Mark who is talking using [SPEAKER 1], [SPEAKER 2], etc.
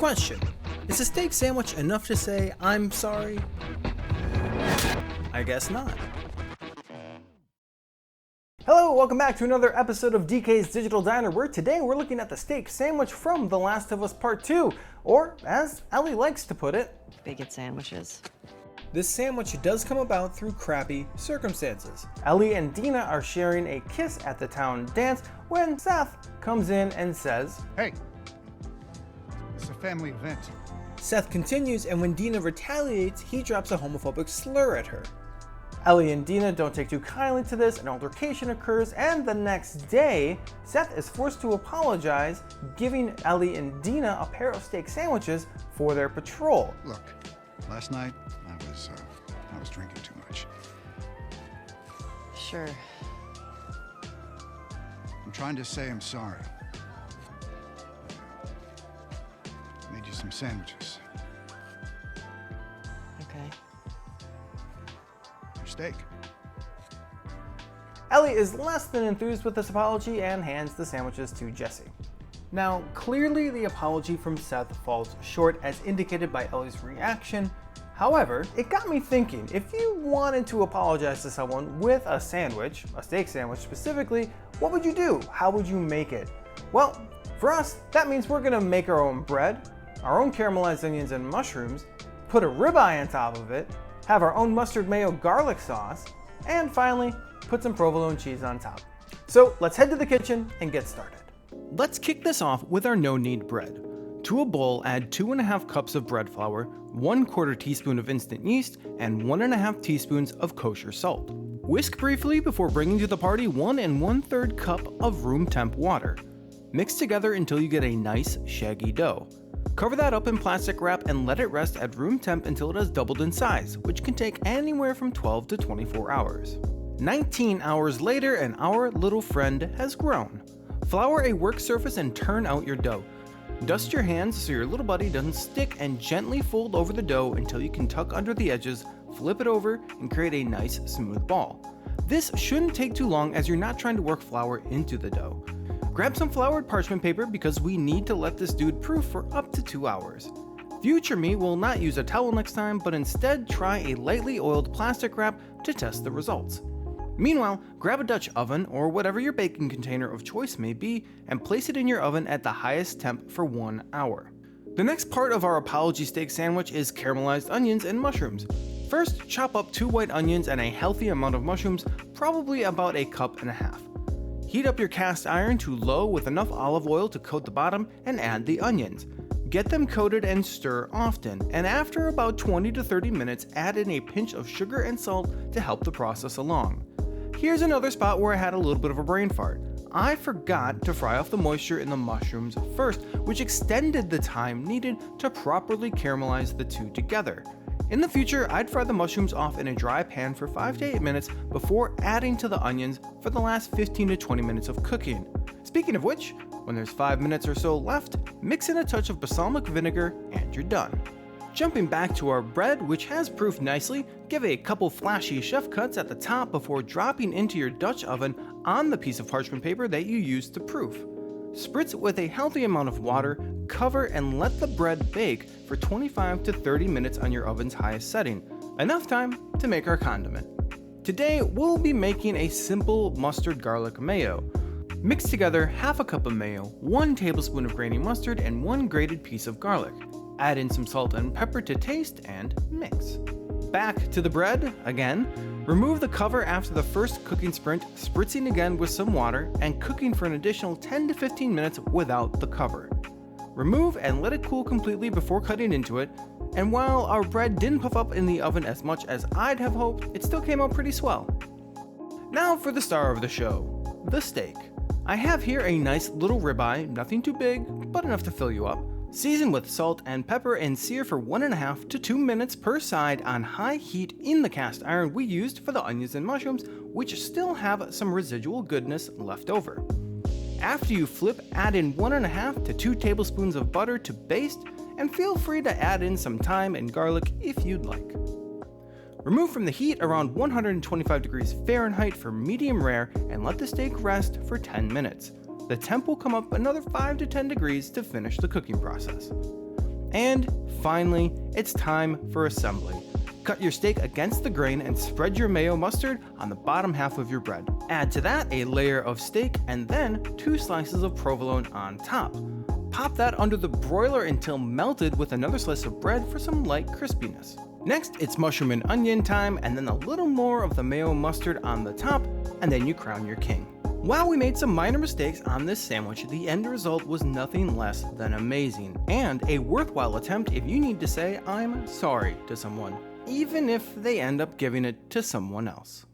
[SPEAKER 1] Question: is a steak sandwich enough to say, "I'm sorry"? I guess not. Hello, welcome back to another episode of DK's Digital Diner, where today we're looking at the steak sandwich from The Last of Us Part 2, or as Ellie likes to put it,
[SPEAKER 2] bigot sandwiches.
[SPEAKER 1] This sandwich does come about through crappy circumstances. Ellie and Dina are sharing a kiss at the town dance when Seth comes in and says,
[SPEAKER 3] "Hey, it's a family event."
[SPEAKER 1] Seth continues, and when Dina retaliates, he drops a homophobic slur at her. Ellie and Dina don't take too kindly to this, an altercation occurs, and the next day, Seth is forced to apologize, giving Ellie and Dina a pair of steak sandwiches for their patrol.
[SPEAKER 3] Look, last night I was drinking too much.
[SPEAKER 2] Sure.
[SPEAKER 3] I'm trying to say I'm sorry. Made you some sandwiches.
[SPEAKER 2] Okay.
[SPEAKER 3] Your steak.
[SPEAKER 1] Ellie is less than enthused with this apology and hands the sandwiches to Jesse. Now, clearly the apology from Seth falls short as indicated by Ellie's reaction. However, it got me thinking, if you wanted to apologize to someone with a sandwich, a steak sandwich specifically, what would you do? How would you make it? Well, for us, that means we're gonna make our own bread, our own caramelized onions and mushrooms, put a ribeye on top of it, have our own mustard mayo garlic sauce, and finally, put some provolone cheese on top. So let's head to the kitchen and get started. Let's kick this off with our no-knead bread. To a bowl, add 2½ cups of bread flour, 1/4 teaspoon of instant yeast, and 1½ teaspoons of kosher salt. Whisk briefly before bringing to the party 1 1/3 cup of room temp water. Mix together until you get a nice, shaggy dough. Cover that up in plastic wrap and let it rest at room temp until it has doubled in size, which can take anywhere from 12 to 24 hours. 19 hours later, and our little friend has grown. Flour a work surface and turn out your dough. Dust your hands so your little buddy doesn't stick and gently fold over the dough until you can tuck under the edges, flip it over, and create a nice smooth ball. This shouldn't take too long as you're not trying to work flour into the dough. Grab some floured parchment paper because we need to let this dude proof for up to 2 hours. Future me will not use a towel next time, but instead try a lightly oiled plastic wrap to test the results. Meanwhile, grab a Dutch oven or whatever your baking container of choice may be and place it in your oven at the highest temp for 1 hour. The next part of our apology steak sandwich is caramelized onions and mushrooms. First, chop up 2 white onions and a healthy amount of mushrooms, probably about 1.5 cups. Heat up your cast iron to low with enough olive oil to coat the bottom and add the onions. Get them coated and stir often, and after about 20 to 30 minutes, add in a pinch of sugar and salt to help the process along. Here's another spot where I had a little bit of a brain fart. I forgot to fry off the moisture in the mushrooms first, which extended the time needed to properly caramelize the two together. In the future, I'd fry the mushrooms off in a dry pan for 5 to 8 minutes before adding to the onions for the last 15 to 20 minutes of cooking. Speaking of which, when there's 5 minutes or so left, mix in a touch of balsamic vinegar and you're done. Jumping back to our bread, which has proofed nicely, give a couple flashy chef cuts at the top before dropping into your Dutch oven on the piece of parchment paper that you used to proof. Spritz with a healthy amount of water, cover and let the bread bake for 25 to 30 minutes on your oven's highest setting, enough time to make our condiment. Today we'll be making a simple mustard garlic mayo. Mix together 1/2 cup of mayo, 1 tablespoon of grainy mustard, and 1 grated piece of garlic. Add in some salt and pepper to taste and mix. Back to the bread again. Remove the cover after the first cooking sprint, spritzing again with some water and cooking for an additional 10 to 15 minutes without the cover. Remove and let it cool completely before cutting into it, and while our bread didn't puff up in the oven as much as I'd have hoped, it still came out pretty swell. Now for the star of the show, the steak. I have here a nice little ribeye, nothing too big, but enough to fill you up. Season with salt and pepper and sear for 1.5 to 2 minutes per side on high heat in the cast iron we used for the onions and mushrooms, which still have some residual goodness left over. After you flip, add in 1.5 to 2 tablespoons of butter to baste, and feel free to add in some thyme and garlic if you'd like. Remove from the heat around 125 degrees Fahrenheit for medium rare and let the steak rest for 10 minutes. The temp will come up another 5 to 10 degrees to finish the cooking process. And finally, it's time for assembly. Cut your steak against the grain and spread your mayo mustard on the bottom half of your bread. Add to that a layer of steak and then 2 slices of provolone on top. Pop that under the broiler until melted with another slice of bread for some light crispiness. Next, it's mushroom and onion time, and then a little more of the mayo mustard on the top, and then you crown your king. While we made some minor mistakes on this sandwich, the end result was nothing less than amazing, and a worthwhile attempt if you need to say I'm sorry to someone, even if they end up giving it to someone else.